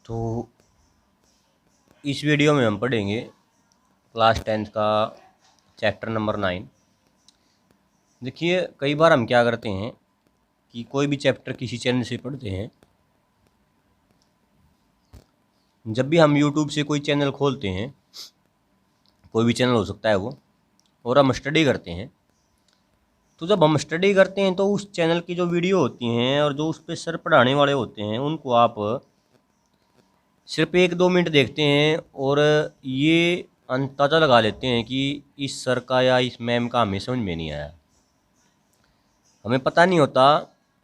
तो इस वीडियो में हम पढ़ेंगे क्लास 10th का चैप्टर नंबर 9। देखिए, कई बार हम क्या करते हैं कि कोई भी चैप्टर किसी चैनल से पढ़ते हैं। जब भी हम YouTube से कोई चैनल खोलते हैं, कोई भी चैनल हो सकता है वो, और हम स्टडी करते हैं, तो जब हम स्टडी करते हैं तो उस चैनल की जो वीडियो होती हैं और जो उस पर सर पढ़ाने वाले होते हैं उनको आप सिर्फ 1-2 मिनट देखते हैं और ये अंदाज़ा लगा लेते हैं कि इस सर का या इस मैम का हमें समझ में नहीं आया। हमें पता नहीं होता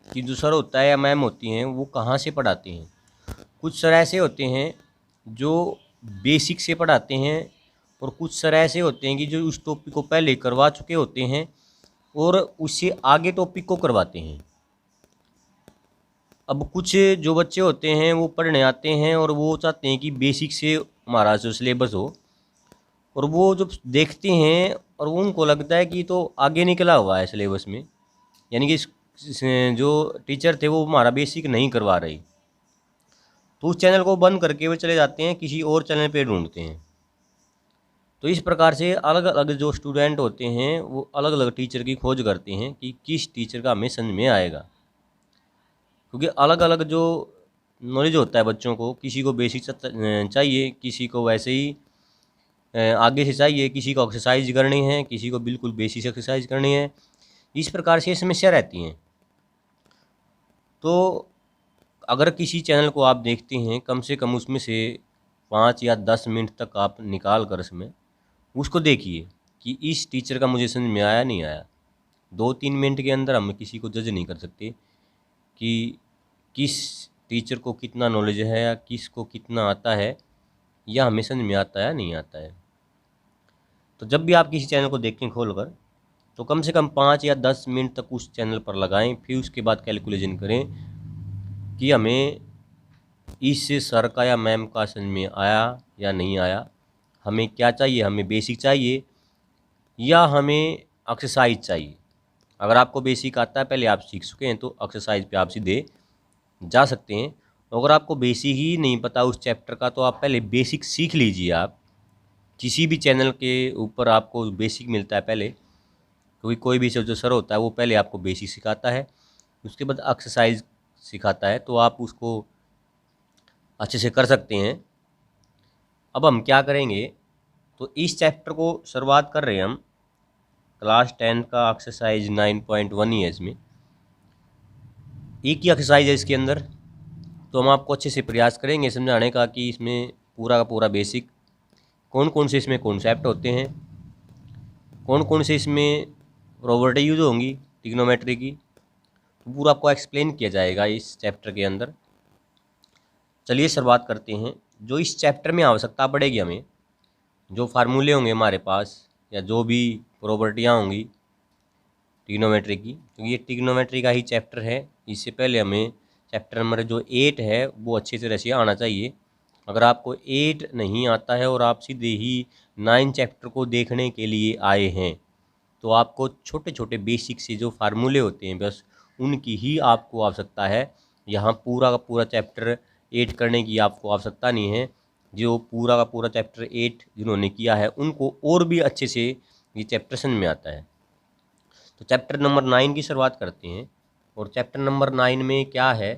कि जो सर होता है या मैम होती हैं वो कहाँ से पढ़ाते हैं। कुछ सर ऐसे होते हैं जो बेसिक से पढ़ाते हैं और कुछ सर ऐसे होते हैं कि जो उस टॉपिक को पहले करवा चुके होते हैं और उससे आगे टॉपिक को करवाते हैं। अब कुछ जो बच्चे होते हैं वो पढ़ने आते हैं और वो चाहते हैं कि बेसिक से हमारा जो सिलेबस हो, और वो जब देखते हैं और वो उनको लगता है कि तो आगे निकला हुआ है सिलेबस में, यानी कि जो टीचर थे वो हमारा बेसिक नहीं करवा रहे, तो उस चैनल को बंद करके वो चले जाते हैं, किसी और चैनल पे ढूंढते हैं। तो इस प्रकार से अलग अलग जो स्टूडेंट होते हैं वो अलग अलग टीचर की खोज करते हैं कि किस टीचर का हमें समझ में आएगा, क्योंकि अलग अलग जो नॉलेज होता है बच्चों को, किसी को बेसिक चाहिए, किसी को वैसे ही आगे से चाहिए, किसी को एक्सरसाइज करनी है, किसी को बिल्कुल बेसिक एक्सरसाइज करनी है। इस प्रकार से समस्या रहती हैं। तो अगर किसी चैनल को आप देखते हैं, कम से कम उसमें से 5 या 10 मिनट तक आप निकाल कर इसमें उसको देखिए कि इस टीचर का मुझे समझ में आया नहीं आया। 2-3 मिनट के अंदर हम किसी को जज नहीं कर सकते कि किस टीचर को कितना नॉलेज है या किसको कितना आता है या हमें समझ में आता है नहीं आता है। तो जब भी आप किसी चैनल को देखें खोल कर, तो कम से कम 5 या 10 मिनट तक उस चैनल पर लगाएं, फिर उसके बाद कैलकुलेशन करें कि हमें इस सर का या मैम का समझ में आया या नहीं आया, हमें क्या चाहिए, हमें बेसिक चाहिए या हमें एक्सरसाइज चाहिए। अगर आपको बेसिक आता है, पहले आप सीख चुके हैं, तो एक्सरसाइज पे आप सीधे जा सकते हैं। अगर आपको बेसिक ही नहीं पता उस चैप्टर का, तो आप पहले बेसिक सीख लीजिए। आप किसी भी चैनल के ऊपर आपको बेसिक मिलता है पहले, क्योंकि कोई भी जो सर होता है वो पहले आपको बेसिक सिखाता है, उसके बाद एक्सरसाइज सिखाता है, तो आप उसको अच्छे से कर सकते हैं। अब हम क्या करेंगे, तो इस चैप्टर को शुरुआत कर रहे हैं हम। क्लास 10 का एक्सरसाइज 9.1 ही है, इसमें एक ही एक्सरसाइज है इसके अंदर। तो हम आपको अच्छे से प्रयास करेंगे समझाने का कि इसमें पूरा का पूरा बेसिक कौन कौन से इसमें कॉन्सेप्ट होते हैं, कौन कौन से इसमें प्रॉपर्टी यूज होंगी ट्रिग्नोमेट्री की, तो पूरा आपको एक्सप्लेन किया जाएगा इस चैप्टर के अंदर। चलिए शुरुआत करते हैं। जो इस चैप्टर में आवश्यकता पड़ेगी हमें, जो फार्मूले होंगे हमारे पास या जो भी प्रॉपर्टियाँ होंगी ट्रिग्नोमेट्री की, क्योंकि ये ट्रिग्नोमेट्री का ही चैप्टर है। इससे पहले हमें चैप्टर नंबर जो 8 है वो अच्छे तरह से आना चाहिए। अगर आपको 8 नहीं आता है और आप सीधे ही 9 चैप्टर को देखने के लिए आए हैं, तो आपको छोटे छोटे बेसिक से जो फार्मूले होते हैं बस उनकी ही आपको आवश्यकता है। यहाँ पूरा का पूरा चैप्टर 8 करने की आपको आवश्यकता नहीं है। जो पूरा का पूरा चैप्टर 8 जिन्होंने किया है उनको और भी अच्छे से ये चैप्टर समझ में आता है। तो चैप्टर नंबर 9 की शुरुआत करते हैं। और चैप्टर नंबर 9 में क्या है,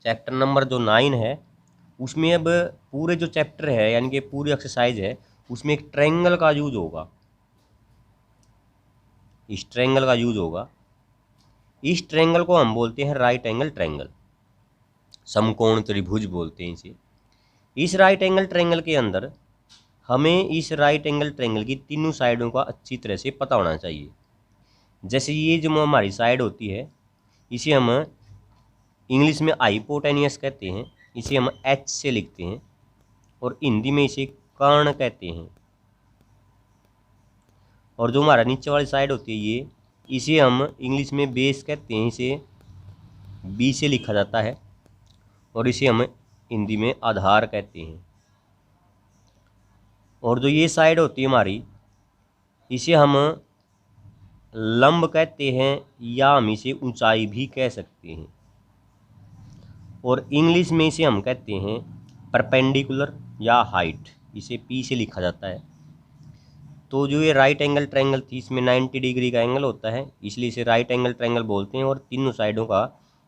चैप्टर नंबर जो 9 है उसमें अब पूरे जो चैप्टर है यानी कि पूरी एक्सरसाइज है उसमें एक ट्रायंगल का यूज होगा। इस ट्रायंगल का यूज होगा। इस ट्रायंगल को हम बोलते हैं राइट एंगल ट्रायंगल, समकोण त्रिभुज बोलते हैं इसे। इस राइट एंगल ट्रायंगल के अंदर हमें इस राइट एंगल ट्रायंगल की तीनों साइडों का अच्छी तरह से पता होना चाहिए। जैसे ये जो हमारी साइड होती है इसे हम इंग्लिश में हाइपोटेनियस कहते हैं, इसे हम एच से लिखते हैं, और हिंदी में इसे कर्ण कहते हैं। और जो हमारा नीचे वाली साइड होती है ये, इसे हम इंग्लिश में बेस कहते हैं, इसे बी से लिखा जाता है, और इसे हम हिंदी में आधार कहते हैं। और जो ये साइड होती है हमारी, इसे हम लंब कहते हैं या हम इसे ऊंचाई भी कह सकते हैं, और इंग्लिश में इसे हम कहते हैं परपेंडिकुलर या हाइट, इसे पी से लिखा जाता है। तो जो ये राइट एंगल ट्रायंगल थी, इसमें 90 डिग्री का एंगल होता है, इसलिए इसे राइट एंगल ट्रायंगल बोलते हैं। और तीनों साइडों का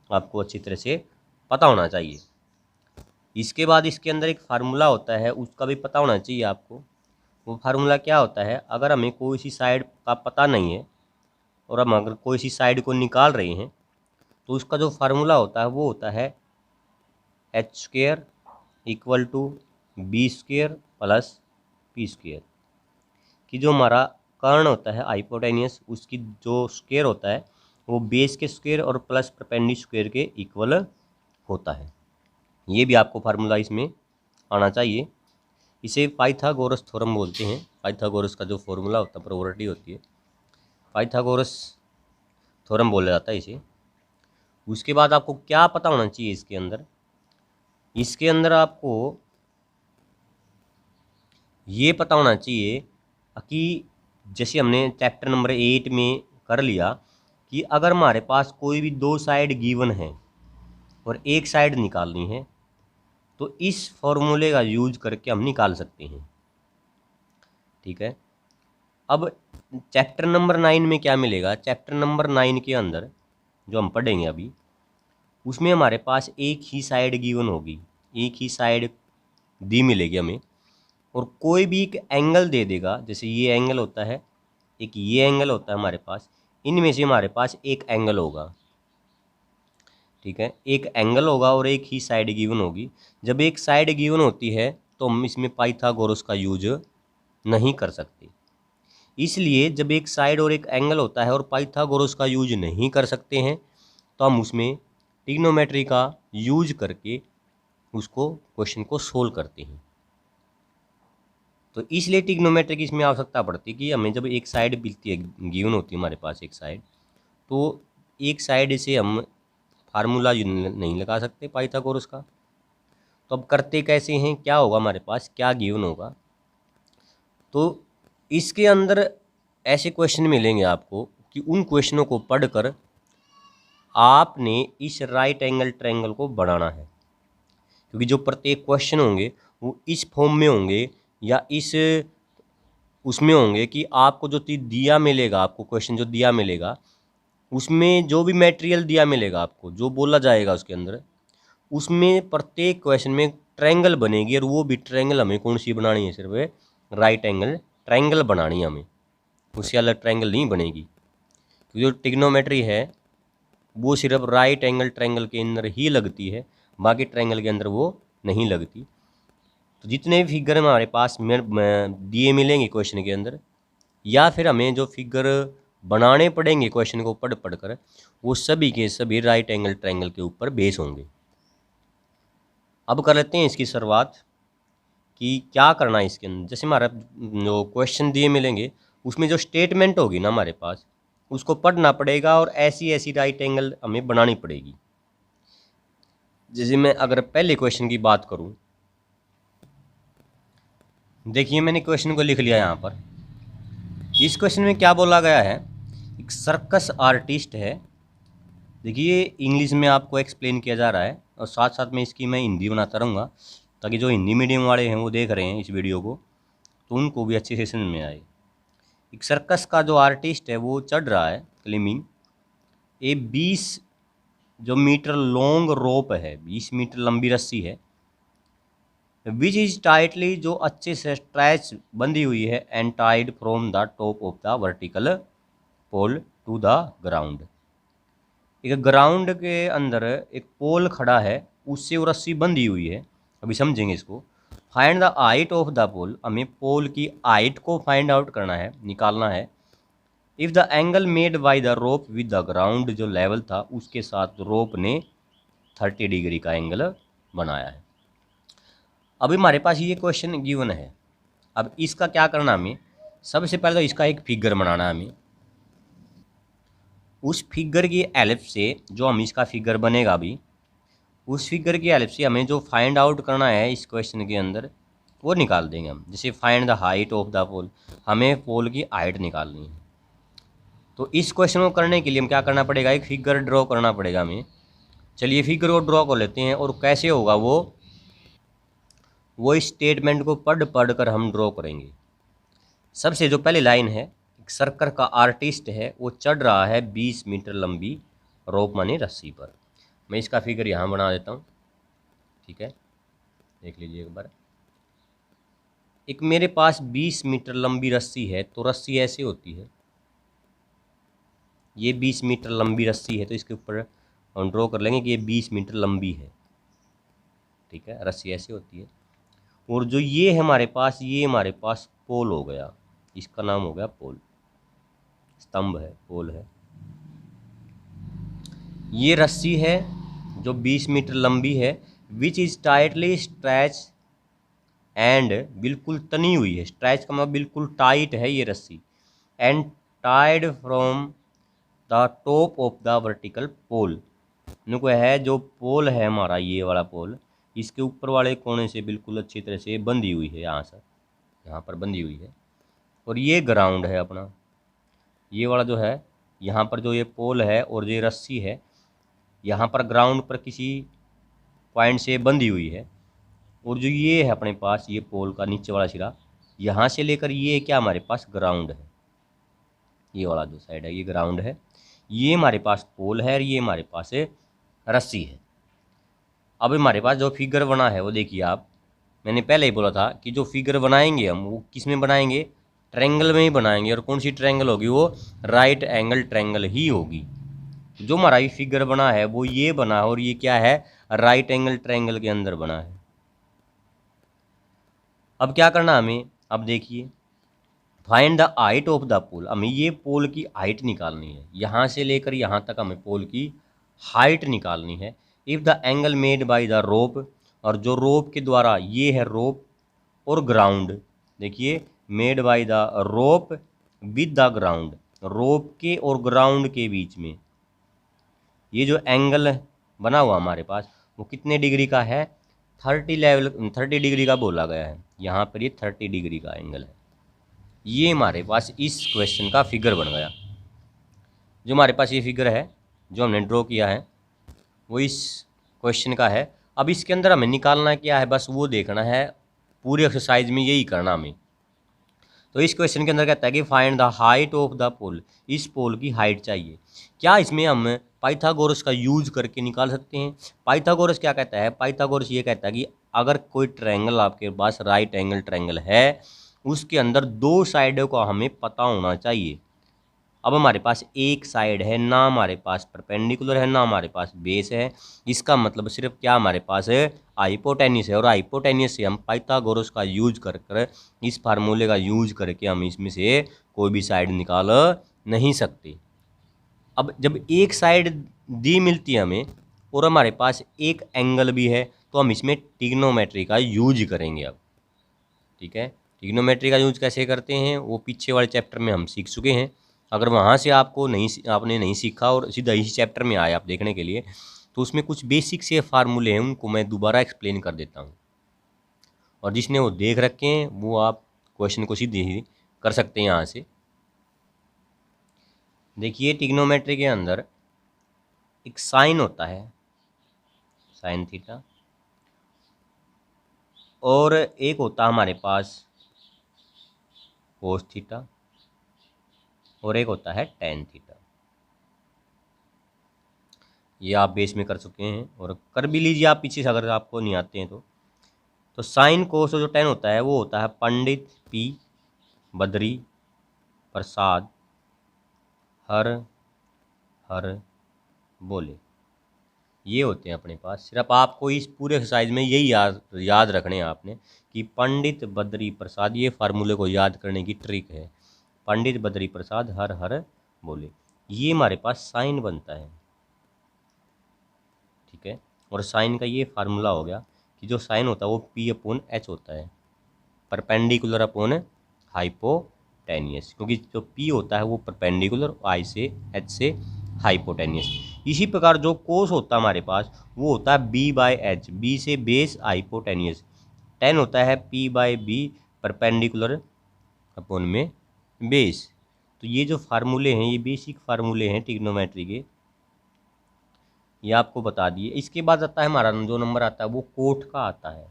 आपको अच्छी तरह से पता होना चाहिए। इसके बाद इसके अंदर एक फार्मूला होता है, उसका भी पता होना चाहिए आपको। वो फार्मूला क्या होता है, अगर हमें कोई सी साइड का पता नहीं है और हम अगर कोई सी साइड को निकाल रहे हैं, तो उसका जो फार्मूला होता है वो होता है h² equal to b² plus p²। कि जो हमारा कर्ण होता है हाइपोटेनियस, उसकी जो स्क्वायर होता है वो बेस के स्क्वायर और प्लस परपेंडिकुलर स्क्वायर के इक्वल होता है। ये भी आपको फार्मूला इसमें आना चाहिए। इसे पाइथागोरस थ्योरम बोलते हैं। पाइथागोरस का जो फॉर्मूला होता है, प्रॉपर्टी होती है, पाइथागोरस थ्योरम बोला जाता है इसे। उसके बाद आपको क्या पता होना चाहिए इसके अंदर आपको ये पता होना चाहिए कि जैसे हमने चैप्टर नंबर 8 में कर लिया कि अगर हमारे पास कोई भी दो साइड गिवन है और एक साइड निकालनी है, तो इस फॉर्मूले का यूज करके हम निकाल सकते हैं। ठीक है। अब चैप्टर नंबर 9 में क्या मिलेगा, चैप्टर नंबर 9 के अंदर जो हम पढ़ेंगे अभी, उसमें हमारे पास एक ही साइड गिवन होगी, एक ही साइड दी मिलेगी हमें, और कोई भी एक एंगल दे देगा। जैसे ये एंगल होता है, एक ये एंगल होता है हमारे पास, इनमें से हमारे पास एक एंगल होगा। ठीक है, एक एंगल होगा और एक ही साइड गिवन होगी। जब एक साइड गिवन होती है तो हम इसमें पाइथागोरस का यूज नहीं कर सकते। इसलिए जब एक साइड और एक एंगल होता है और पाइथागोरस का यूज नहीं कर सकते हैं, तो हम उसमें ट्रिग्नोमेट्री का यूज करके उसको क्वेश्चन को सोल्व करते हैं। तो इसलिए ट्रिग्नोमेट्री की इसमें आवश्यकता पड़ती है कि हमें जब एक साइड मिलती है, गिवन होती है हमारे पास एक साइड, तो एक साइड से हम फार्मूला नहीं लगा सकते पाइथागोरस का। तो अब करते कैसे हैं, क्या होगा हमारे पास, क्या गिवन होगा। तो इसके अंदर ऐसे क्वेश्चन मिलेंगे आपको कि उन क्वेश्चनों को पढ़कर आपने इस राइट एंगल ट्रायंगल को बनाना है। क्योंकि जो प्रत्येक क्वेश्चन होंगे वो इस फॉर्म में होंगे या इस उसमें होंगे कि आपको जो दिया मिलेगा, आपको क्वेश्चन जो दिया मिलेगा, उसमें जो भी मटेरियल दिया मिलेगा आपको, जो बोला जाएगा उसके अंदर, उसमें प्रत्येक क्वेश्चन में ट्रायंगल बनेगी। और वो भी ट्रायंगल हमें कौन सी बनानी है, सिर्फ राइट एंगल ट्रायंगल बनानी है हमें, उससे अलग ट्रायंगल नहीं बनेगी। क्योंकि जो ट्रिग्नोमेट्री है वो सिर्फ राइट एंगल ट्रायंगल के अंदर ही लगती है, बाकी ट्रायंगल के अंदर वो नहीं लगती। तो जितने भी फिगर हमारे पास दिए मिलेंगे क्वेश्चन के अंदर, या फिर हमें जो फिगर बनाने पड़ेंगे क्वेश्चन को पढ़ कर, वो सभी के सभी राइट एंगल ट्रायंगल के ऊपर बेस होंगे। अब कर लेते हैं इसकी शुरुआत कि क्या करना है इसके अंदर। जैसे हमारा जो क्वेश्चन दिए मिलेंगे उसमें जो स्टेटमेंट होगी ना हमारे पास, उसको पढ़ना पड़ेगा और ऐसी ऐसी राइट एंगल हमें बनानी पड़ेगी। जैसे मैं अगर पहले क्वेश्चन की बात करूं, देखिए मैंने क्वेश्चन को लिख लिया यहाँ पर। इस क्वेश्चन में क्या बोला गया है, एक सर्कस आर्टिस्ट है। देखिए इंग्लिश में आपको एक्सप्लेन किया जा रहा है और साथ साथ में इसकी मैं हिंदी बनाता रहूँगा, ताकि जो हिंदी मीडियम वाले हैं वो देख रहे हैं इस वीडियो को, तो उनको भी अच्छे से समझ में आए। एक सर्कस का जो आर्टिस्ट है वो चढ़ रहा है क्लाइंबिंग ए 20 जो मीटर लॉन्ग रोप है, 20 मीटर लंबी रस्सी है, विच इज टाइटली जो अच्छे से स्ट्रैच बंधी हुई है, and tied from the top of the vertical pole to the ground. एक ग्राउंड के अंदर एक पोल खड़ा है, उससे वो रस्सी बंधी हुई है। अभी समझेंगे इसको। Find the height of the pole, हमें पोल की हाइट को फाइंड आउट करना है, निकालना है। If the angle made by the rope with the ground, जो लेवल था उसके साथ रोप ने 30 डिग्री का एंगल बनाया है। अभी हमारे पास ये क्वेश्चन गिवन है। अब इसका क्या करना हमें, सबसे पहले तो इसका एक फिगर बनाना है हमें। उस फिगर की हेल्प से जो हम इसका फिगर बनेगा अभी, उस फिगर की हेल्प से हमें जो फाइंड आउट करना है इस क्वेश्चन के अंदर वो निकाल देंगे हम। जैसे find the height of the pole, हमें पोल की हाइट निकालनी है। तो इस क्वेश्चन को करने के लिए हम क्या करना पड़ेगा, एक फिगर ड्रॉ करना पड़ेगा हमें। चलिए फिगर को ड्रॉ कर लेते हैं। और कैसे होगा वो, वो स्टेटमेंट को पढ़ पढ़ कर हम ड्रॉ करेंगे। सबसे जो पहली लाइन है, एक सर्कल का आर्टिस्ट है, वो चढ़ रहा है 20 मीटर लंबी रोप माने रस्सी पर। मैं इसका फिगर यहाँ बना देता हूँ, ठीक है, देख लीजिए एक बार। एक मेरे पास 20 मीटर लंबी रस्सी है, तो रस्सी ऐसे होती है, ये 20 मीटर लंबी रस्सी है, तो इसके ऊपर हम ड्रॉ कर लेंगे कि ये 20 मीटर लंबी है, ठीक है, रस्सी ऐसे होती है। और जो ये है हमारे पास, ये हमारे पास पोल हो गया, इसका नाम हो गया पोल, स्तंभ है, पोल है। ये रस्सी है जो 20 मीटर लंबी है, which is tightly stretch and, बिल्कुल तनी हुई है, स्ट्रैच का मतलब बिल्कुल टाइट है ये रस्सी, and tied from the top of the vertical pole, नुको है जो पोल है हमारा, ये वाला पोल, इसके ऊपर वाले कोने से बिल्कुल अच्छी तरह से बंधी हुई है, यहाँ से यहाँ पर बंधी हुई है। और ये ग्राउंड है अपना, ये वाला जो है, यहाँ पर जो ये पोल है और ये रस्सी है, यहाँ पर ग्राउंड पर किसी पॉइंट से बंधी हुई है। और जो ये है अपने पास, ये पोल का नीचे वाला सिरा, यहाँ से लेकर ये क्या हमारे पास ग्राउंड है, ये वाला जो साइड है ये ग्राउंड है, ये हमारे पास पोल है और ये हमारे पास रस्सी है। अब हमारे पास जो फिगर बना है वो देखिए आप, मैंने पहले ही बोला था कि जो फिगर बनाएंगे हम वो किस में बनाएंगे, ट्रायंगल में ही बनाएंगे। और कौन सी ट्रायंगल होगी, वो राइट एंगल ट्रायंगल ही होगी। जो हमारा ये फिगर बना है वो ये बना है, और ये क्या है, राइट एंगल ट्रायंगल के अंदर बना है। अब क्या करना हमें, अब देखिए, find the height of the pole, हमें ये पोल की हाइट निकालनी है, यहाँ से लेकर यहाँ तक हमें पोल की हाइट निकालनी है। If the angle made by the रोप, और जो रोप के द्वारा, ये है रोप और ग्राउंड, देखिए, made by the rope with the ground, rope के और ग्राउंड के बीच में ये जो एंगल बना हुआ हमारे पास वो कितने डिग्री का है, 30 डिग्री का बोला गया है, यहाँ पर ये 30 डिग्री का एंगल है। ये हमारे पास इस क्वेश्चन का फिगर बन गया। जो हमारे पास ये फिगर है जो हमने ड्रॉ किया है वो इस क्वेश्चन का है। अब इसके अंदर हमें निकालना क्या है, बस वो देखना है, पूरी एक्सरसाइज में यही करना हमें। तो इस क्वेश्चन के अंदर कहता है कि find the height of the pole, इस पोल की हाइट चाहिए। क्या इसमें हम पाइथागोरस का यूज करके निकाल सकते हैं? पाइथागोरस क्या कहता है, पाइथागोरस ये कहता है कि अगर कोई ट्रायंगल आपके पास राइट एंगल ट्रायंगल है, उसके अंदर दो साइडों का हमें पता होना चाहिए। अब हमारे पास एक साइड है, ना हमारे पास परपेंडिकुलर है ना हमारे पास बेस है, इसका मतलब सिर्फ क्या हमारे पास है, हाइपोटेन्यूस है। और हाइपोटेन्यूस से हम पाइथागोरस का यूज कर कर, इस फार्मूले का यूज करके हम इसमें से कोई भी साइड निकाल नहीं सकते। अब जब एक साइड दी मिलती है हमें और हमारे पास एक एंगल भी है, तो हम इसमें ट्रिग्नोमेट्री का यूज करेंगे अब, ठीक है। ट्रिग्नोमेट्री का यूज कैसे करते हैं वो पीछे वाले चैप्टर में हम सीख चुके हैं। अगर वहाँ से आपने नहीं सीखा और सीधा इसी चैप्टर में आए आप देखने के लिए, तो उसमें कुछ बेसिक से फार्मूले हैं, उनको मैं दोबारा एक्सप्लेन कर देता हूँ। और जिसने वो देख रखे हैं वो आप क्वेश्चन को सीधे ही कर सकते हैं यहाँ से। देखिए, ट्रिग्नोमेट्री के अंदर एक साइन होता है, साइन थीटा, और एक होता है हमारे पास कोस थीटा, और एक होता है टेन थीटा। ये आप बेस में कर चुके हैं और कर भी लीजिए आप पीछे से, अगर आपको नहीं आते हैं तो साइन कोस जो टेन होता है वो होता है पंडित पी बद्री प्रसाद हर हर बोले, ये होते हैं अपने पास। सिर्फ आपको इस पूरे एक्सरसाइज में यही याद रखने हैं आपने कि पंडित बद्री प्रसाद, ये फार्मूले को याद करने की ट्रिक है। पंडित बद्री प्रसाद हर हर बोले, ये हमारे पास साइन बनता है, ठीक है। और साइन का ये फार्मूला हो गया कि जो साइन होता है वो पी अपॉन एच होता है, परपेंडिकुलर अपॉन हाइपोटेनियस, क्योंकि जो पी होता है वो परपेंडिकुलर, आई से एच से हाइपोटेनियस। इसी प्रकार जो कोस होता है हमारे पास वो होता है बी बाय एच, बी से बेस हाइपोटेनियस, टेन होता है P by B perpendicular upon में बेस। तो ये जो फार्मूले हैं ये बेसिक फार्मूले हैं ट्रिग्नोमेट्री के, ये आपको बता दिए। इसके बाद आता है हमारा जो नंबर आता है वो कोट का आता है।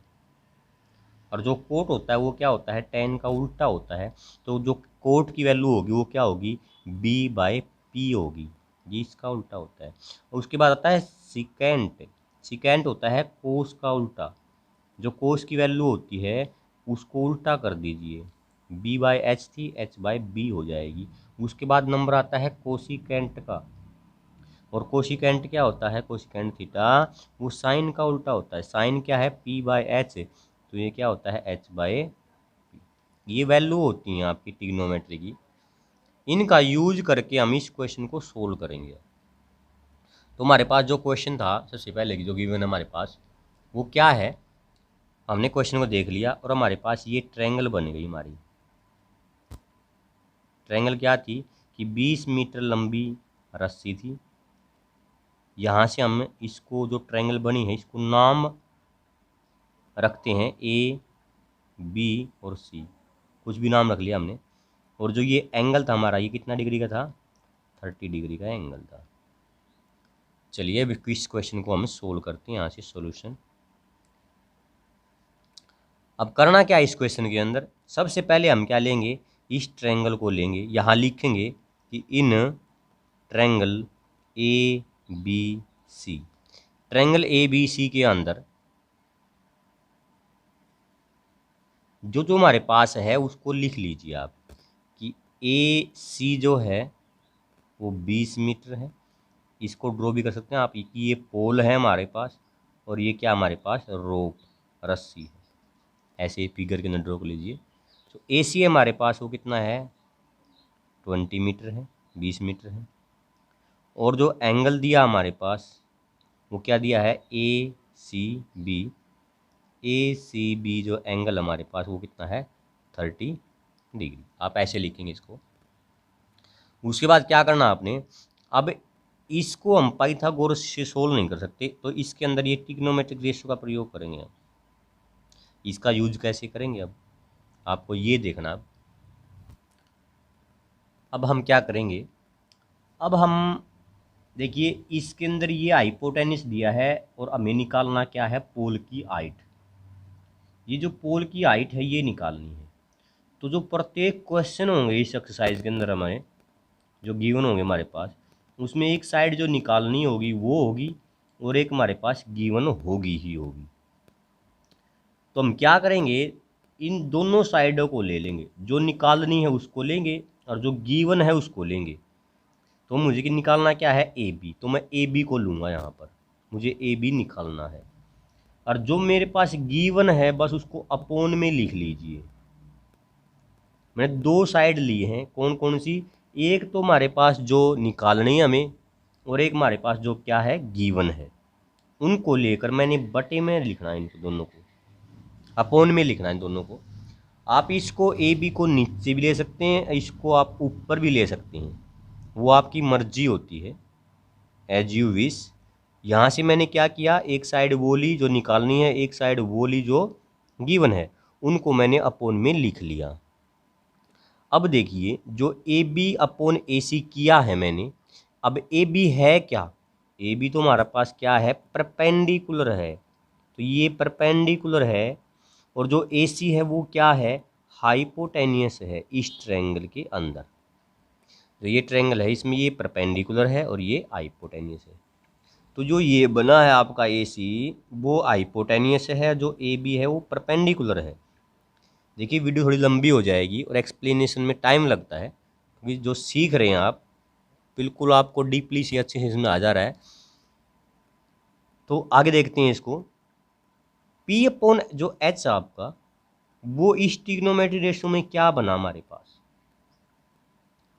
और जो कोट होता है वो क्या होता है, टेन का उल्टा होता है। तो जो कोट की वैल्यू होगी वो क्या होगी, b/p होगी, ये इसका उल्टा होता है। और उसके बाद आता है सिकेंट। सिकेंट होता है कोस का उल्टा। जो कोस की वैल्यू होती है उसको उल्टा कर दीजिए, b/h थी h/b हो जाएगी। उसके बाद नंबर आता है कोसिकेंट का। और कोसिकेंट क्या होता है, कोसिकेंट थीटा वो साइन का उल्टा होता है। साइन क्या है, p/h, तो ये क्या होता है h/p। ये वैल्यू होती हैं आपकी ट्रिग्नोमेट्री की। इनका यूज करके हम इस क्वेश्चन को सोल्व करेंगे। तो हमारे पास जो क्वेश्चन था सबसे पहले की जो गिवन हमारे पास, वो क्या है, हमने क्वेश्चन को देख लिया और हमारे पास ये ट्रायंगल बन गई हमारी। ट्रायंगल क्या थी कि 20 मीटर लंबी रस्सी थी। यहाँ से हम इसको जो ट्रायंगल बनी है इसको नाम रखते हैं ए, बी और सी, कुछ भी नाम रख लिया हमने। और जो ये एंगल था हमारा, ये कितना डिग्री का था, 30 डिग्री का एंगल था। चलिए अब इस क्वेश्चन को हम सोल्व करते हैं। यहाँ से सॉल्यूशन। अब करना क्या है इस क्वेश्चन के अंदर, सबसे पहले हम क्या लेंगे, इस ट्रायंगल को लेंगे। यहाँ लिखेंगे कि in triangle A B C, triangle A B C के अंदर जो जो हमारे पास है उसको लिख लीजिए आप कि ए सी जो है वो 20 मीटर है। इसको ड्रॉ भी कर सकते हैं आप कि ये पोल है हमारे पास और ये क्या हमारे पास रोप, रस्सी है। ऐसे फिगर के अंदर ड्रॉ कर लीजिए। तो ए सी हमारे पास वो कितना है, 20 मीटर है, 20 मीटर है। और जो एंगल दिया हमारे पास वो क्या दिया है, ए सी बी। ए सी बी जो एंगल हमारे पास वो कितना है, 30 डिग्री। आप ऐसे लिखेंगे इसको। उसके बाद क्या करना आपने, अब इसको हम पाइथागोरस से सोल्व नहीं कर सकते, तो इसके अंदर ये ट्रिग्नोमेट्रिक रेशियो का प्रयोग करेंगे। अब इसका यूज कैसे करेंगे, अब आपको ये देखना। अब हम क्या करेंगे, अब हम देखिए इसके अंदर ये हाइपोटेनस दिया है और हमें निकालना क्या है, पोल की हाइट। ये जो पोल की हाइट है ये निकालनी है। तो जो प्रत्येक क्वेश्चन होंगे इस एक्सरसाइज के अंदर हमें जो गिवन होंगे हमारे पास, उसमें एक साइड जो निकालनी होगी वो होगी और एक हमारे पास गिवन होगी ही होगी। तो हम क्या करेंगे, इन दोनों साइडों को ले लेंगे, जो निकालनी है उसको लेंगे और जो गिवन है उसको लेंगे। तो मुझे कि निकालना क्या है, ए बी, तो मैं ए बी को लूँगा यहाँ पर, मुझे ए बी निकालना है। और जो मेरे पास गिवन है बस उसको अपोन में लिख लीजिए। मैंने दो साइड लिए हैं, कौन कौन सी, एक तो हमारे पास जो निकालनी है हमें और एक हमारे पास जो क्या है गिवन है। उनको लेकर मैंने बटे में लिखना है, इनको दोनों को अपोन में लिखना है दोनों को। आप इसको ए बी को नीचे भी ले सकते हैं, इसको आप ऊपर भी ले सकते हैं, वो आपकी मर्जी होती है, एज यू विश। यहाँ से मैंने क्या किया, एक साइड वो ली जो निकालनी है, एक साइड वो ली जो गिवन है, उनको मैंने अपोन में लिख लिया। अब देखिए जो ए बी अपोन ए सी किया है मैंने, अब ए बी है क्या, ए बी तो हमारा पास क्या है, परपेंडिकुलर है, तो ये परपेंडिकुलर है। और जो ए सी है वो क्या है, हाइपोटेनियस है इस ट्रायंगल के अंदर। जो ये ट्रायंगल है इसमें ये परपेंडिकुलर है और ये हाइपोटेनियस है। तो जो ये बना है आपका ए सी वो हाइपोटेनियस है, जो ए बी है वो परपेंडिकुलर है। देखिए वीडियो थोड़ी लंबी हो जाएगी और एक्सप्लेनेशन में टाइम लगता है, क्योंकि जो सीख रहे हैं आप बिल्कुल आपको डीपली से अच्छे से समझ आ जा रहा है। तो आगे देखते हैं इसको। पी अपॉन जो एच आपका वो इस ट्रिग्नोमेट्री रेशियो में क्या बना हमारे पास,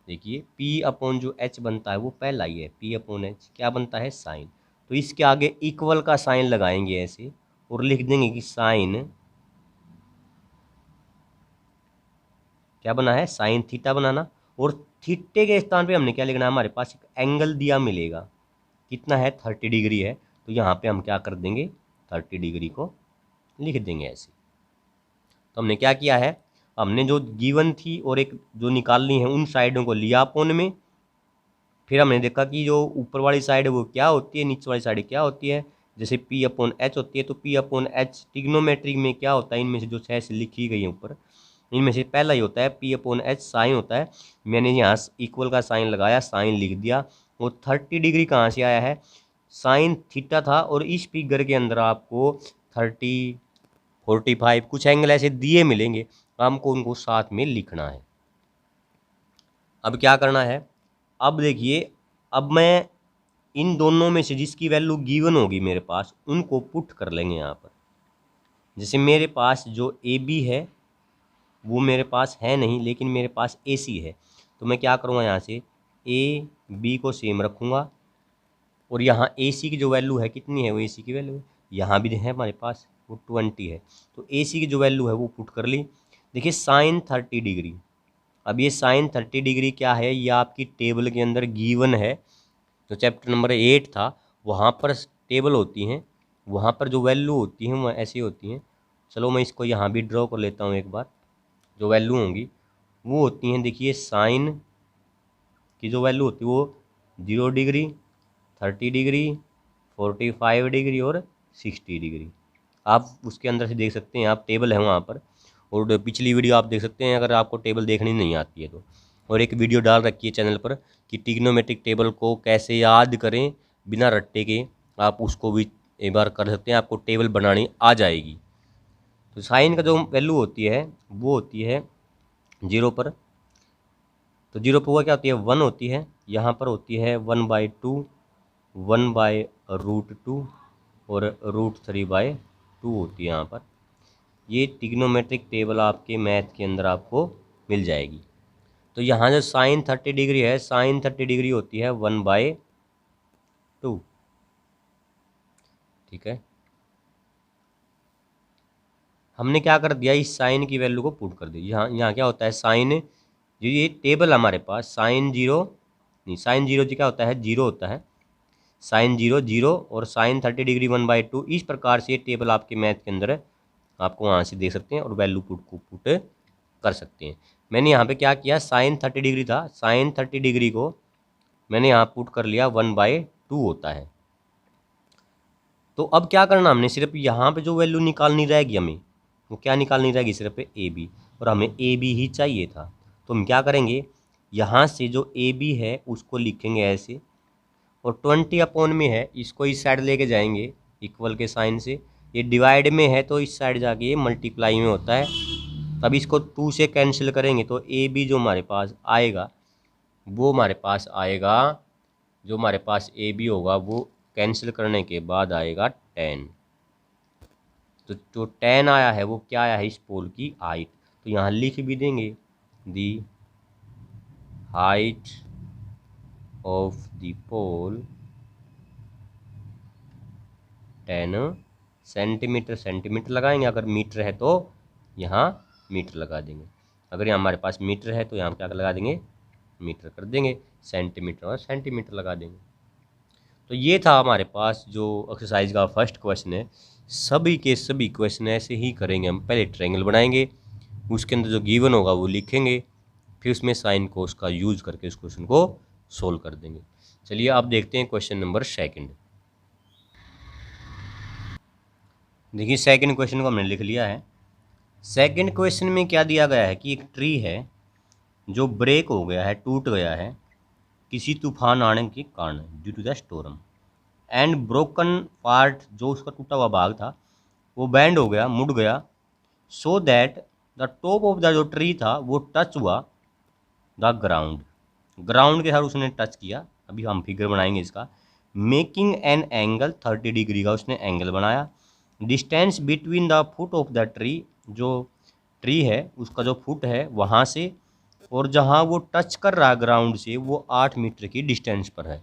देखिए पी अपॉन जो एच बनता है वो पहला ही है, पी अपॉन एच क्या बनता है, साइन। तो इसके आगे इक्वल का साइन लगाएंगे ऐसे और लिख देंगे कि साइन क्या बना है, साइन थीटा बनाना। और थीटे के स्थान पे हमने क्या लिखना है, हमारे पास एक एंगल दिया मिलेगा, कितना है 30 डिग्री है, तो यहाँ पे हम क्या कर देंगे 30 डिग्री को लिख देंगे ऐसे। तो हमने क्या किया है, हमने जो गिवन थी और एक जो निकालनी है उन साइडों को लिया अपोन में। फिर हमने देखा कि जो ऊपर वाली साइड है वो क्या होती है, नीचे वाली साइड क्या होती है। जैसे P अपॉन एच होती है, तो P अपॉन एच टिग्नोमेट्रिक में क्या होता है, इनमें से जो 6 से लिखी गई है ऊपर, इनमें से पहला ही होता है P अपॉन एच साइन होता है। मैंने यहाँ इक्वल का साइन लगाया, साइन लिख दिया। वो 30 डिग्री कहाँ से आया है, साइन थीटा था, और इस फिगर के अंदर आपको 30 45 कुछ एंगल ऐसे दिए मिलेंगे, हमको उनको साथ में लिखना है। अब क्या करना है, अब देखिए, अब मैं इन दोनों में से जिसकी वैल्यू गिवन होगी मेरे पास, उनको पुट कर लेंगे यहाँ पर। जैसे मेरे पास जो ए बी है वो मेरे पास है नहीं, लेकिन मेरे पास ए सी है, तो मैं क्या करूँगा, यहाँ से ए बी को सेम रखूँगा, और यहाँ ए सी की जो वैल्यू है कितनी है, वो ए सी की वैल्यू है, यहाँ भी है हमारे पास, वो 20 है, तो ए सी की जो वैल्यू है वो पुट कर ली। देखिए साइन 30 डिग्री, अब ये साइन 30 डिग्री क्या है, ये आपकी टेबल के अंदर गिवन है। जो चैप्टर नंबर 8 था वहाँ पर टेबल होती हैं, वहाँ पर जो वैल्यू होती हैं वो ऐसी होती हैं। चलो मैं इसको यहाँ भी ड्रॉ कर लेता हूँ एक बार। जो वैल्यू होंगी वो होती हैं, देखिए साइन की जो वैल्यू होती है वो 0 डिग्री, 30 डिग्री, 45 डिग्री और 60 डिग्री। आप उसके अंदर से देख सकते हैं, आप टेबल है वहाँ पर, और पिछली वीडियो आप देख सकते हैं अगर आपको टेबल देखनी नहीं आती है तो। और एक वीडियो डाल रखी है चैनल पर कि ट्रिग्नोमेट्रिक टेबल को कैसे याद करें बिना रट्टे के, आप उसको भी एक बार कर सकते हैं, आपको टेबल बनानी आ जाएगी। तो साइन का जो वैल्यू होती है वो होती है 0 पर, तो 0 पर वो क्या होती है, 1 होती है, यहाँ पर होती है 1/2, 1/√2 और √3/2 होती है यहाँ पर। ये ट्रिग्नोमेट्रिक टेबल आपके मैथ के अंदर आपको मिल जाएगी। तो यहाँ जो साइन 30 डिग्री है, साइन 30 डिग्री होती है 1/2, ठीक है। हमने क्या कर दिया, इस साइन की वैल्यू को पुट कर दिया। यहाँ क्या होता है, साइन जो ये टेबल हमारे पास साइन 0 नहीं, साइन 0 जी क्या होता है, 0 होता है, साइन 0 0 और साइन 30 डिग्री 1/2। इस प्रकार से ये टेबल आपके मैथ के अंदर है, आपको वहाँ से देख सकते हैं और वैल्यू पुट कर सकते हैं। मैंने यहाँ पे क्या किया, साइन 30 डिग्री था, साइन 30 डिग्री को मैंने यहाँ पुट कर लिया 1/2 होता है। तो अब क्या करना, हमने सिर्फ यहाँ पे जो वैल्यू निकालनी रहेगी हमें, वो क्या निकालनी रहेगी, सिर्फ ए बी, और हमें ए बी ही चाहिए था। तो हम क्या करेंगे, यहाँ से जो ए बी है उसको लिखेंगे ऐसे, और 20 अपॉन में है, इसको इस साइड लेके जाएंगे इक्वल के साइन से, ये डिवाइड में है तो इस साइड जाके ये मल्टीप्लाई में होता है। अब इसको 2 से कैंसिल करेंगे तो ए बी जो हमारे पास आएगा वो हमारे पास आएगा, जो हमारे पास ए बी होगा वो कैंसिल करने के बाद आएगा 10। तो जो 10 आया है वो क्या आया है, इस पोल की हाइट। तो यहाँ लिख भी देंगे the height of the pole 10 centimetre, centimetre लगाएंगे, अगर मीटर है तो यहाँ मीटर लगा देंगे, अगर यहाँ हमारे पास मीटर है तो यहाँ क्या लगा देंगे, मीटर कर देंगे, सेंटीमीटर और सेंटीमीटर लगा देंगे। तो ये था हमारे पास जो एक्सरसाइज का फर्स्ट क्वेश्चन है। सभी के सभी क्वेश्चन ऐसे ही करेंगे हम, पहले ट्रायंगल बनाएंगे, उसके अंदर जो गिवन होगा वो लिखेंगे, फिर उसमें साइन कोस का यूज करके उस क्वेश्चन को सोल्व कर देंगे। चलिए आप देखते हैं क्वेश्चन नंबर 2। देखिए सेकंड क्वेश्चन को हमने लिख लिया है। सेकंड क्वेश्चन में क्या दिया गया है कि एक ट्री है जो ब्रेक हो गया है, टूट गया है किसी तूफान आने के कारण, due to the storm, and broken part, जो उसका टूटा हुआ भाग था वो बैंड हो गया, मुड़ गया, so that the top of the जो ट्री था वो टच हुआ द ग्राउंड, ग्राउंड के साथ उसने टच किया। अभी हम फिगर बनाएंगे इसका। मेकिंग एन एंगल 30 डिग्री का उसने एंगल बनाया। Distance between the foot of the tree, जो ट्री है उसका जो फुट है वहाँ से और जहाँ वो टच कर रहा है ग्राउंड से वो 8 मीटर की डिस्टेंस पर है।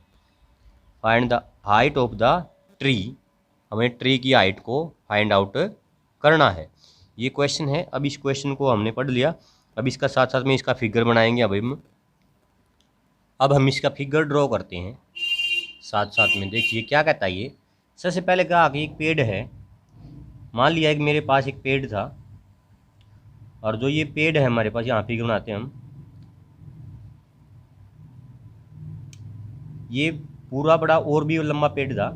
Find the height of the tree, हमें ट्री की हाइट को फाइंड आउट करना है, ये क्वेश्चन है। अब इस क्वेश्चन को हमने पढ़ लिया, अब इसका साथ साथ में इसका फिगर बनाएंगे। अब हम इसका फिगर ड्रॉ करते हैं साथ साथ में। देखिए क्या कहता है ये, सबसे पहले कहा कि एक पेड़ है, मान लिया एक मेरे पास एक पेड़ था, और जो ये पेड़ है हमारे पास, यहाँ फिगर बनाते हैं हम, ये पूरा बड़ा और भी लंबा पेड़ था,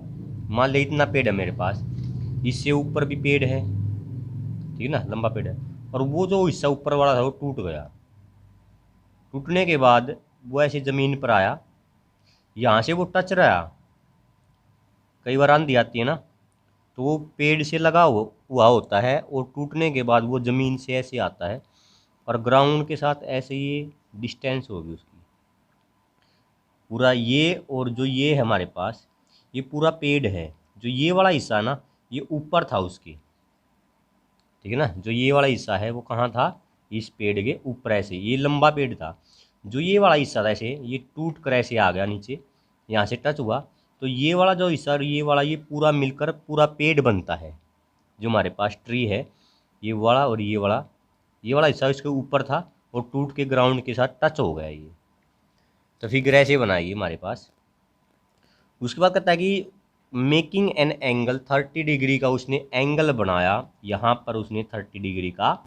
मान ले इतना पेड़ है मेरे पास, इससे ऊपर भी पेड़ है, ठीक है ना, लंबा पेड़ है, और वो जो हिस्सा ऊपर वाला था वो टूट गया। टूटने के बाद वो ऐसे ज़मीन पर आया, यहाँ से वो टच रहा, कई बार आंधी आती है ना, तो वो पेड़ से लगा हुआ होता है, और टूटने के बाद वो ज़मीन से ऐसे आता है, और ग्राउंड के साथ ऐसे ये डिस्टेंस होगी उसकी पूरा। ये और जो ये है हमारे पास, ये पूरा पेड़ है, जो ये वाला हिस्सा ना ये ऊपर था उसके, ठीक है ना, जो ये वाला हिस्सा है वो कहाँ था, इस पेड़ के ऊपर, ऐसे ये लंबा पेड़ था, जो ये वाला हिस्सा था ऐसे ये टूट कर ऐसे आ गया नीचे, यहाँ से टच हुआ, तो ये वाला जो हिस्सा और ये वाला ये पूरा मिलकर पूरा पेड़ बनता है। जो हमारे पास ट्री है ये वाला और ये वाला हिस्सा इसके ऊपर था और टूट के ग्राउंड के साथ टच हो गया ये, तो फिगर ऐसे बनाइए हमारे पास। उसके बाद कहता है कि मेकिंग एन एंगल 30 डिग्री का उसने एंगल बनाया, यहाँ पर उसने 30 डिग्री का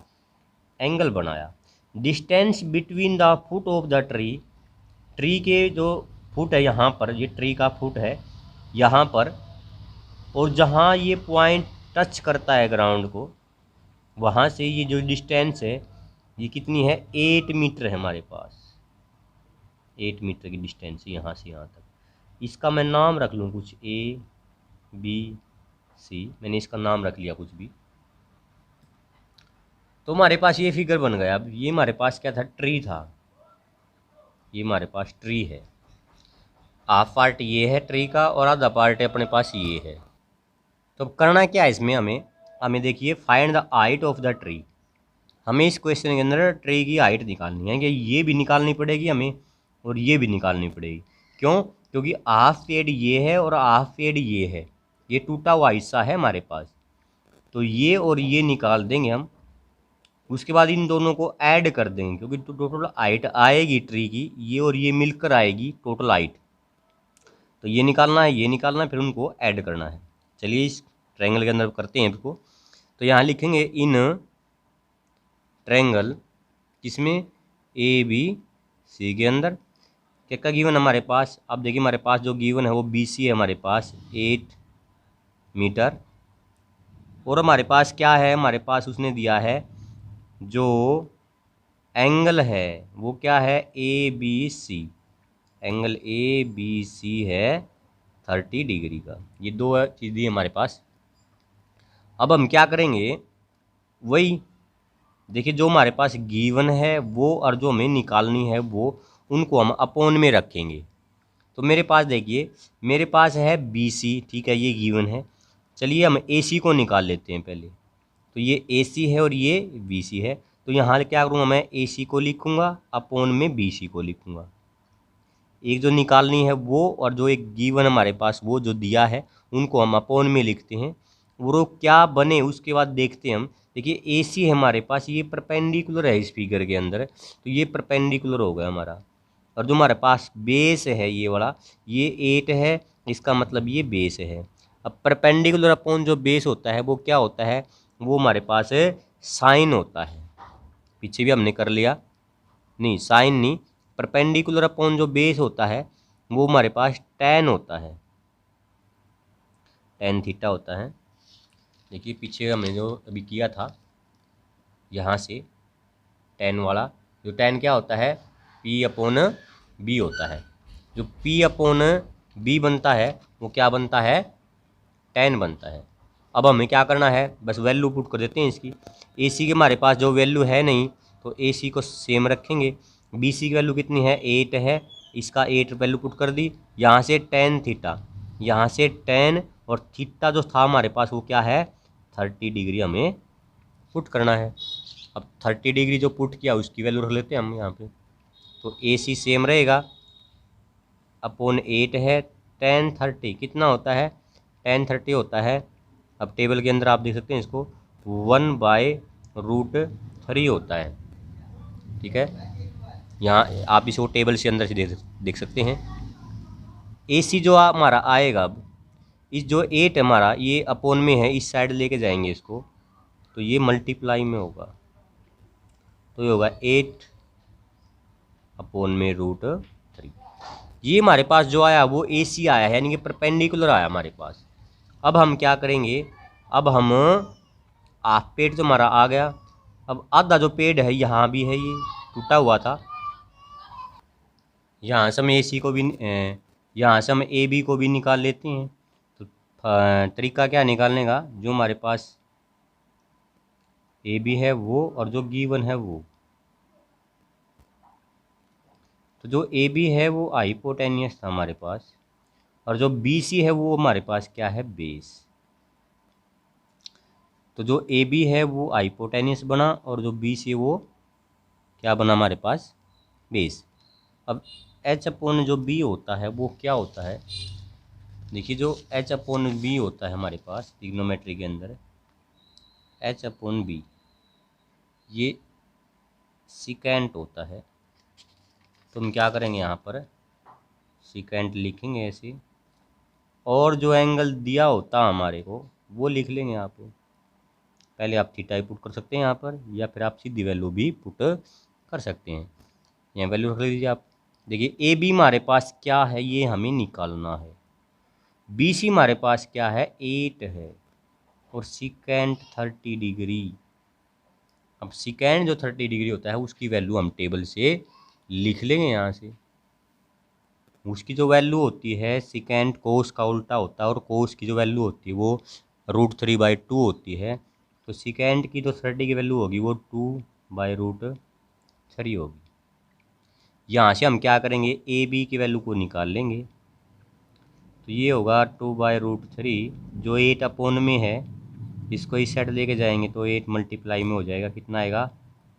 एंगल बनाया। Distance between the foot of the tree, tree के जो फुट है यहाँ पर, ये ट्री का फुट है यहाँ पर, और जहाँ ये पॉइंट टच करता है ग्राउंड को, वहाँ से ये जो डिस्टेंस है ये कितनी है, 8 मीटर है हमारे पास, 8 मीटर की डिस्टेंस है यहाँ से यहाँ तक। इसका मैं नाम रख लूँ कुछ ABC, मैंने इसका नाम रख लिया कुछ भी, तो हमारे पास ये फिगर बन गया। अब ये हमारे पास क्या था, ट्री था, ये हमारे पास ट्री है, हाफ पार्ट ये है ट्री का और आधा पार्ट है अपने पास ये है। तो अब करना क्या है इसमें, हमें देखिए find the height of the tree, हमें इस क्वेश्चन के अंदर ट्री की हाइट निकालनी है, कि ये भी निकालनी पड़ेगी हमें और ये भी निकालनी पड़ेगी। क्यों, क्योंकि हाफ पेड़ ये है और हाफ पेड़ ये है, ये टूटा हुआ हिस्सा है हमारे पास, तो ये और ये निकाल देंगे हम। उसके बाद इन दोनों को ऐड कर देंगे, क्योंकि टोटल हाइट आएगी ट्री की, ये और ये मिलकर आएगी टोटल हाइट, तो ये निकालना है, ये निकालना है, फिर उनको ऐड करना है। चलिए इस ट्रायंगल के अंदर करते हैं इसको। तो यहाँ लिखेंगे इन ट्रायंगल, किसमें, ABC के अंदर क्या क्या गिवन हमारे पास। अब देखिए हमारे पास जो गिवन है वो BC है हमारे पास 8 मीटर, और हमारे पास क्या है, हमारे पास उसने दिया है जो एंगल है वो क्या है, ABC, एंगल ABC है 30 डिग्री का। ये दो चीज़ दी हमारे पास। अब हम क्या करेंगे, वही देखिए जो हमारे पास गिवन है वो और जो हमें निकालनी है वो, उनको हम अपॉन में रखेंगे। तो मेरे पास देखिए, मेरे पास है BC, ठीक है, ये गिवन है। चलिए हम AC को निकाल लेते हैं पहले। तो ये AC है और ये BC है, तो यहाँ क्या करूँगा, मैं AC को लिखूँगा अपॉन में BC को लिखूँगा। एक जो निकालनी है वो और जो एक गिवन हमारे पास वो जो दिया है, उनको हम अपॉन में लिखते हैं। वो क्या बने उसके बाद देखते हैं हम। देखिए AC है हमारे पास, ये परपेंडिकुलर है इस फिगर के अंदर, तो ये परपेंडिकुलर हो गया हमारा। और जो हमारे पास बेस है ये वाला, ये 8 है, इसका मतलब ये बेस है। अब परपेंडिकुलर अपॉन जो बेस होता है वो क्या होता है, वो हमारे पास साइन होता है। पीछे भी हमने कर लिया, नहीं साइन नहीं, परपेंडिकुलर अपॉन जो बेस होता है वो हमारे पास tan होता है, tan थीटा होता है। देखिए पीछे हमने जो अभी किया था, यहाँ से tan वाला, जो tan क्या होता है, P/B होता है। जो P/B बनता है वो क्या बनता है, tan बनता है। अब हमें क्या करना है, बस वैल्यू पुट कर देते हैं इसकी। AC के हमारे पास जो वैल्यू है नहीं, तो AC को सेम रखेंगे। BC की वैल्यू कितनी है, 8 है, इसका 8 वैल्यू पुट कर दी। यहाँ से tan थीटा, यहाँ से tan, और थीटा जो था हमारे पास वो क्या है, 30 डिग्री हमें पुट करना है। अब 30 डिग्री जो पुट किया उसकी वैल्यू रख लेते हैं हम यहाँ पे। तो AC सेम रहेगा, अपॉन 8 है, tan 30 कितना होता है, tan 30 होता है, अब टेबल के अंदर आप देख सकते हैं इसको, 1/√3 होता है, ठीक है। यहाँ आप इसको टेबल से अंदर से देख सकते हैं। AC जो हमारा आएगा, अब इस जो 8 हमारा ये अपॉन में है, इस साइड लेके जाएंगे इसको, तो ये मल्टीप्लाई में होगा, तो ये होगा 8/√3। ये हमारे पास जो आया वो AC आया है, यानी कि परपेंडिकुलर आया हमारे पास। अब हम क्या करेंगे, अब हम हाफ पेड़ तो हमारा आ गया, अब आधा जो पेड़ है यहाँ भी है, ये टूटा हुआ था, यहाँ से हम ए सी को भी यहाँ से हम ए बी को भी निकाल लेते हैं। तो तरीका क्या निकालने का, जो हमारे पास ए बी है वो और जो गिवन है वो, तो जो ए बी है वो हाइपोटेनियस था हमारे पास, और जो बी सी है वो हमारे पास क्या है, बेस। तो जो ए बी है वो हाइपोटेनियस बना और जो बी सी वो क्या बना हमारे पास, बेस। अब एच अपॉन जो बी होता है वो क्या होता है, देखिए जो एच अपॉन बी होता है हमारे पास ट्रिग्नोमेट्री के अंदर, एच अपॉन बी ये सिकेंट होता है। तो हम क्या करेंगे, यहाँ पर सिकेंट लिखेंगे ऐसे, और जो एंगल दिया होता हमारे को वो लिख लेंगे। आप पहले आप थीटा ही पुट कर सकते हैं यहाँ पर, या फिर आप सीधी वैल्यू भी पुट कर सकते हैं। यहाँ वैल्यू रख लीजिए आप। देखिए ए बी हमारे पास क्या है, ये हमें निकालना है। बी सी हमारे पास क्या है, 8 है, और सिकेंट 30 डिग्री। अब सिकेंट जो 30 डिग्री होता है उसकी वैल्यू हम टेबल से लिख लेंगे यहाँ से। उसकी जो वैल्यू होती है, सिकेंट कोस का उल्टा होता है, और कोस की जो वैल्यू होती है वो √3/2 होती है। तो सिकेंट की जो 30 की वैल्यू होगी वो 2/√3 होगी। यहाँ से हम क्या करेंगे, ए बी की वैल्यू को निकाल लेंगे। तो ये होगा 2/√3, जो 8 अपॉन में है इसको इस साइड लेके जाएंगे तो 8 मल्टीप्लाई में हो जाएगा, कितना आएगा,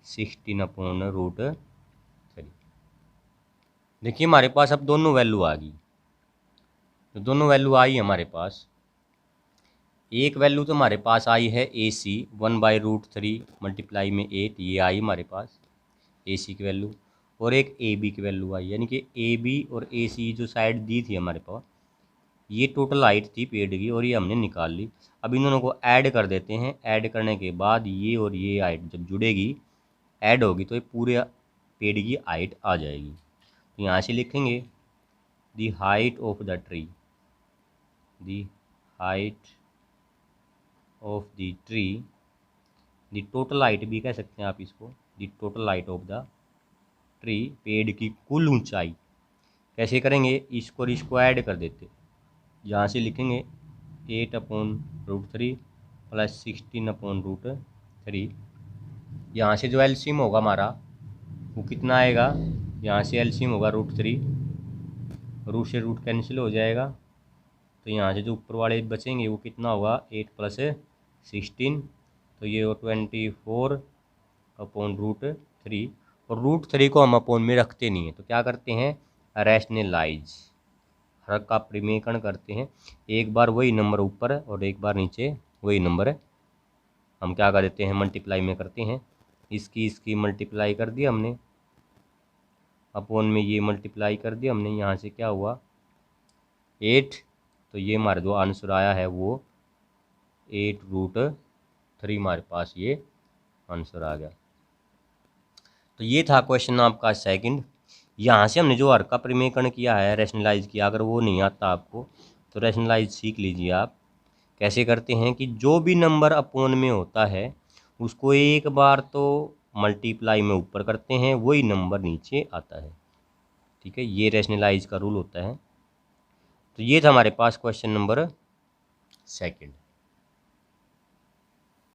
16/√3। देखिए हमारे पास अब दोनों वैल्यू आ गई। तो दोनों वैल्यू आई हमारे पास, एक वैल्यू तो हमारे पास आई है ए सी 1/√3 मल्टीप्लाई में 8, ये आई हमारे पास ए सी की वैल्यू, और एक ए बी की वैल्यू आई। यानी कि ए बी और ए सी जो साइड दी थी हमारे पास, ये टोटल हाइट थी पेड़ की और ये हमने निकाल ली। अब इन दोनों को ऐड कर देते हैं। ऐड करने के बाद ये और ये हाइट जब जुड़ेगी, ऐड होगी, तो ये पूरे पेड़ की हाइट आ जाएगी। तो यहाँ से लिखेंगे दी height of the tree, the height of the tree, the total height भी कह सकते हैं आप इसको, दी total height of the tree, पेड़ की कुल ऊंचाई। कैसे करेंगे, इसको और इसको ऐड कर देते, यहाँ से लिखेंगे 8/√3 प्लस 16/√3। यहाँ से जो एलसीएम होगा हमारा वो कितना आएगा, यहाँ से एलसीएम होगा √3, रूट से रूट कैंसिल हो जाएगा, तो यहाँ से जो ऊपर वाले बचेंगे वो कितना होगा, 8 + 16, तो ये 24/√3। और √3 को हम अपोन में रखते नहीं हैं, तो क्या करते हैं, रैशनलाइज, हर का परिमेयकरण करते हैं। एक बार वही नंबर ऊपर और एक बार नीचे वही नंबर हम क्या कर देते हैं, मल्टीप्लाई में करते हैं। इसकी मल्टीप्लाई कर दिया हमने, अपोन में ये मल्टीप्लाई कर दिया हमने, यहाँ से क्या हुआ 8, तो ये हमारे जो आंसर आया है वो 8√3 हमारे पास ये आंसर आ गया। तो ये था क्वेश्चन आपका सेकंड। यहाँ से हमने जो हर का परिमेयकरण किया है, रैशनलाइज किया, अगर वो नहीं आता आपको तो रैशनलाइज सीख लीजिए आप। कैसे करते हैं कि जो भी नंबर अपोन में होता है उसको एक बार तो मल्टीप्लाई में ऊपर करते हैं, वही नंबर नीचे आता है। ठीक है, ये रैशनलाइज का रूल होता है। तो ये था हमारे पास क्वेश्चन नंबर सेकंड।